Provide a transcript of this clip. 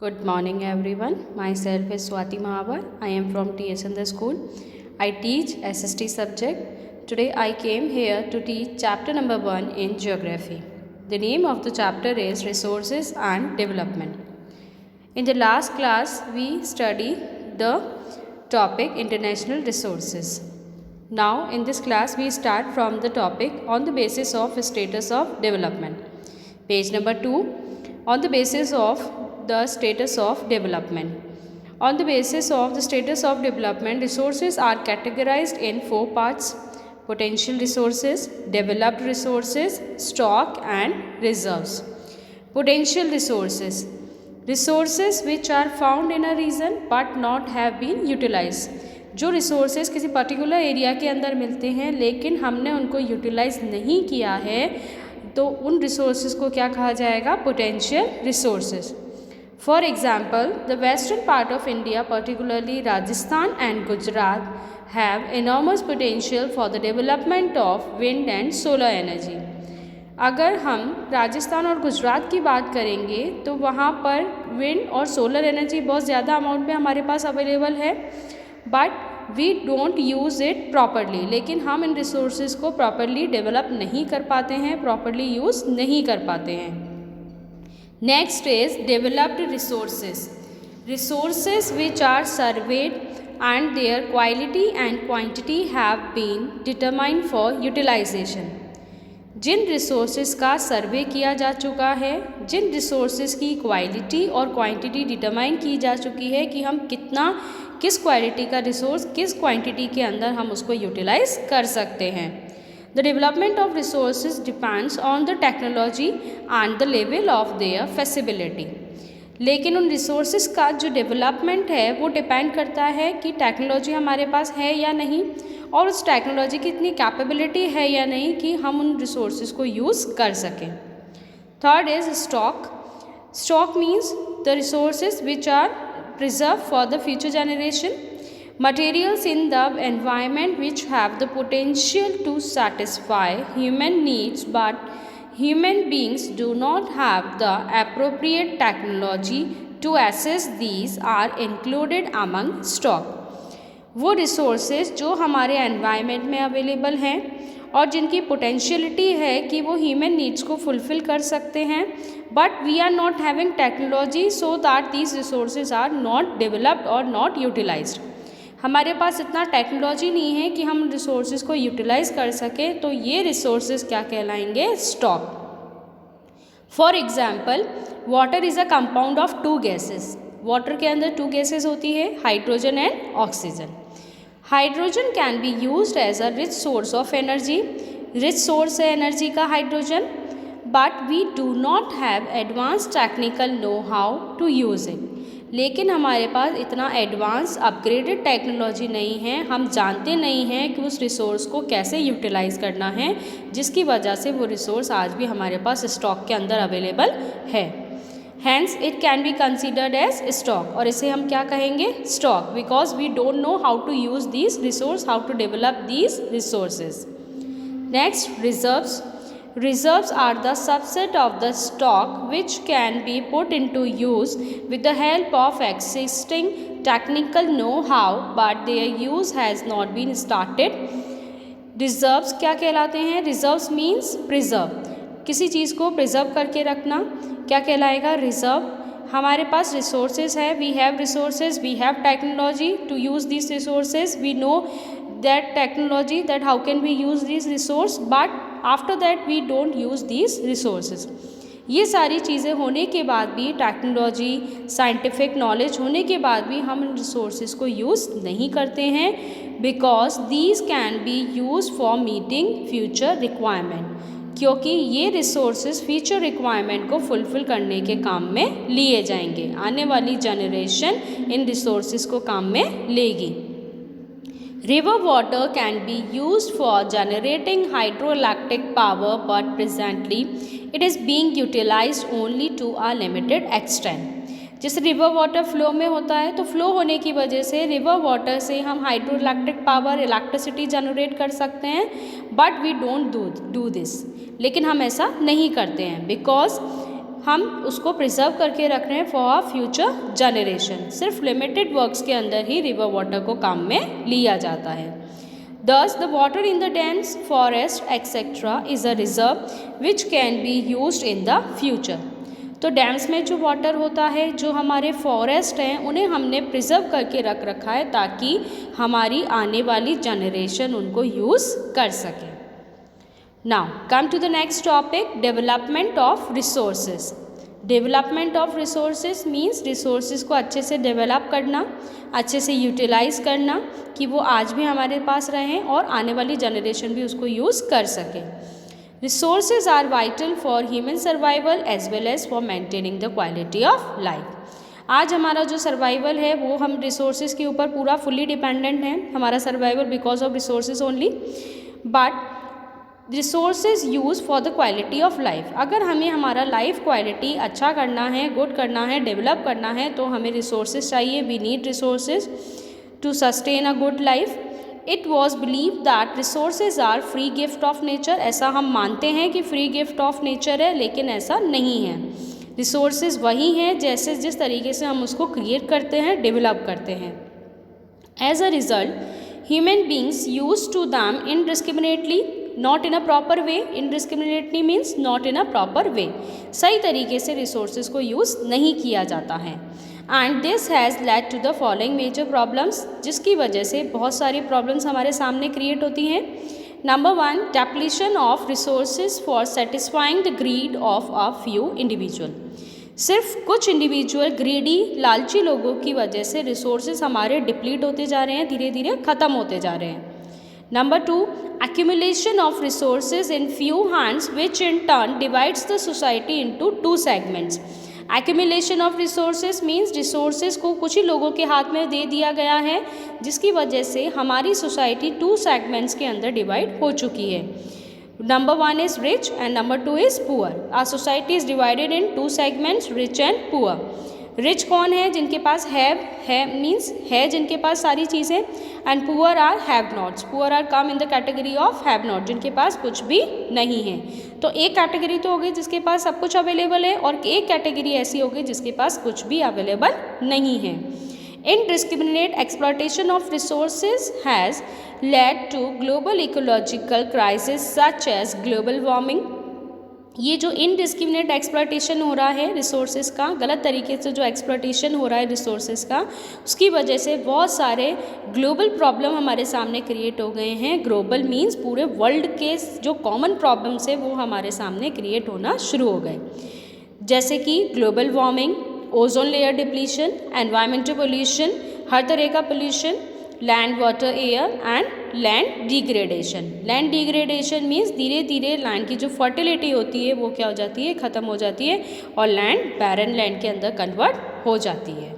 Good morning everyone. Myself is Swati Mahavar. I am from TS in the school. I teach SST subject. Today I came here to teach chapter number 1 in geography. The name of the chapter is Resources and Development. In the last class we studied the topic International Resources. Now in this class we start from the topic on the basis of status of development. Page number 2 on the basis of the status of development. On the basis of the status of development, resources are categorized in 4 parts: potential resources, developed resources, stock and reserves. Potential resources, resources which are found in a region but not have been utilized. जो resources किसी particular area के अंदर मिलते हैं लेकिन हमने उनको utilise नहीं किया है, तो उन रिसोर्सेज को क्या कहा जाएगा? Potential resources. For example, the western part of India, particularly Rajasthan and Gujarat, have enormous potential for the development of wind and solar energy. अगर हम राजस्थान और गुजरात की बात करेंगे तो वहाँ पर विंड और सोलर एनर्जी बहुत ज़्यादा अमाउंट में हमारे पास अवेलेबल है, but we don't use it properly. लेकिन हम इन रिसोर्सेज को प्रॉपरली डेवलप नहीं कर पाते हैं, प्रॉपरली यूज़ नहीं कर पाते हैं. Next is developed resources. Resources which are surveyed and their quality and quantity have been determined for utilization. जिन रिसोर्सेज का सर्वे किया जा चुका है, जिन रिसोर्सेज की क्वालिटी और क्वांटिटी डिटरमाइन की जा चुकी है कि हम किस क्वालिटी का रिसोर्स किस क्वांटिटी के अंदर हम उसको यूटिलाइज कर सकते हैं. The development of resources depends on the technology and the level of their feasibility. लेकिन उन रिसोर्सेज का जो डेवलपमेंट है वो डिपेंड करता है कि टेक्नोलॉजी हमारे पास है या नहीं, और उस टेक्नोलॉजी की इतनी कैपेबिलिटी है या नहीं कि हम उन रिसोर्सेज को यूज़ कर सकें. Third is stock. Stock means the resources which are preserve for the future generation. Materials in the environment which have the potential to satisfy human needs but human beings do not have the appropriate technology to access these are included among stock. वो resources जो हमारे environment में available हैं और जिनकी potentiality है कि वो human needs को fulfill कर सकते हैं, but we are not having technology so that these resources are not developed or not utilized. हमारे पास इतना टेक्नोलॉजी नहीं है कि हम रिसोर्सेज को यूटिलाइज कर सकें, तो ये रिसोर्सेज क्या कहलाएंगे? Stock. For example, water is a compound of 2 gases. Water के अंदर 2 गैसेस होती है, hydrogen and oxygen. Hydrogen can be used as a rich source of energy. Rich source है एनर्जी का hydrogen, but we do not have advance technical know how to use it. लेकिन हमारे पास इतना advance upgraded technology नहीं है, हम जानते नहीं हैं कि उस रिसोर्स को कैसे यूटिलाइज करना है, जिसकी वजह से वो रिसोर्स आज भी हमारे पास स्टॉक के अंदर अवेलेबल है. Hence it can be considered as stock, और इसे हम क्या कहेंगे? Stock, because we don't know how to use these resource, how to develop these resources. Next, reserves. Reserves are the subset of the stock which can be put into use with the help of existing technical know-how but their use has not been started. Reserves क्या कहलाते हैं? Reserves means preserve. किसी चीज़ को preserve करके रखना क्या कहलाएगा? Reserve. हमारे पास resources है, we have resources, we have technology to use these resources, we know that technology, that how can we use these resource, but after that we don't use these resources. ये सारी चीज़ें होने के बाद भी, technology, scientific knowledge होने के बाद भी हम इन रिसोर्सेज को यूज़ नहीं करते हैं, because these can be use for meeting future requirement. क्योंकि ये रिसोर्सेज फ्यूचर रिक्वायरमेंट को फुलफ़िल करने के काम में लिए जाएंगे. आने वाली जनरेशन इन रिसोर्सेज को काम में लेगी. River water can be used for generating hydroelectric power, but presently it is being utilized only to a limited extent. जैसे रिवर वाटर फ्लो में होता है, तो फ्लो होने की वजह से रिवर वाटर से हम हाइड्रोइलेक्ट्रिक पावर, इलेक्ट्रिसिटी जनरेट कर सकते हैं, but we don't do this. लेकिन हम ऐसा नहीं करते हैं, बिकॉज हम उसको प्रिजर्व करके रख रहे हैं फॉर आवर फ्यूचर जनरेशन। सिर्फ लिमिटेड वर्क्स के अंदर ही रिवर वाटर को काम में लिया जाता है। Thus, the water in the dams, forest, etc. is a reserve which can be used in the future. तो डैम्स में जो वाटर होता है, जो हमारे फॉरेस्ट हैं, उन्हें हमने प्रिजर्व करके रख रखा है ताकि हमारी आने वाली जनरेशन उनको यूज़ कर सके। Now come to the next topic, development of resources. Development of resources means resources को अच्छे से डेवलप करना, अच्छे से यूटिलाइज़ करना कि वो आज भी हमारे पास रहें और आने वाली जनरेशन भी उसको यूज़ कर सके। Resources are vital for human survival as well as for maintaining the quality of life. आज हमारा जो सर्वाइवल है वो हम रिसोर्सेज के ऊपर पूरा फुल्ली डिपेंडेंट है, हमारा survival because of resources only. But resources use for the quality of life, अगर हमें हमारा लाइफ क्वालिटी अच्छा करना है, गुड करना है, डेवलप करना है तो हमें रिसोर्सेज चाहिए। We need resources to sustain a good life. It was believe that resources are free gift of nature. ऐसा हम मानते हैं कि फ्री गिफ्ट ऑफ नेचर है, लेकिन ऐसा नहीं है। रिसोर्सेज वही हैं जैसे जिस तरीके से हम उसको क्रिएट करते हैं, डेवलप करते हैं। As a result human beings use to them indiscriminately, not in a proper way. Indiscriminately means not in a proper way, सही तरीके से रिसोर्सेज को यूज़ नहीं किया जाता है। And this has led to the following major problems, जिसकी वजह से बहुत सारी प्रॉब्लम्स हमारे सामने क्रिएट होती हैं। Number 1, depletion of resources for satisfying the greed of a few individual. सिर्फ कुछ इंडिविजुअल ग्रीडी लालची लोगों की वजह से रिसोर्सेज हमारे डिप्लीट होते जा रहे हैं, धीरे धीरे ख़त्म होते जा रहे हैं। Number 2, accumulation of resources in few hands which in turn divides the society into two segments. Accumulation of resources means resources को कुछ ही लोगों के हाथ में दे दिया गया है, जिसकी वजह से हमारी सोसाइटी 2 segments के अंदर डिवाइड हो चुकी है। Number 1 is rich and number 2 is poor. Our society is divided in 2 segments, rich and poor. Rich कौन है? जिनके पास है मीन्स है जिनके पास सारी चीज़ें, and poor are have nots. Poor are come in the category of have not, जिनके पास कुछ भी नहीं है। तो एक कैटेगरी तो हो गई जिसके पास सब कुछ अवेलेबल है, और एक कैटेगरी ऐसी हो गई जिसके पास कुछ भी अवेलेबल नहीं है। Indiscriminate exploitation of resources has led to global ecological crisis such as global warming. ये जो इनडिस्क्रिमिनेट एक्सप्लॉयटेशन हो रहा है रिसोर्सेज का, गलत तरीके से जो एक्सप्लॉयटेशन हो रहा है रिसोर्सेज का, उसकी वजह से बहुत सारे ग्लोबल प्रॉब्लम हमारे सामने क्रिएट हो गए हैं। ग्लोबल मींस पूरे वर्ल्ड के जो कॉमन प्रॉब्लम्स है वो हमारे सामने क्रिएट होना शुरू हो गए, जैसे कि global warming, ozone layer depletion, environmental pollution, हर तरह का pollution, land water air and land degradation. Land degradation means धीरे धीरे लैंड की जो फर्टिलिटी होती है वो क्या हो जाती है, ख़त्म हो जाती है और लैंड बैरन लैंड के अंदर कन्वर्ट हो जाती है।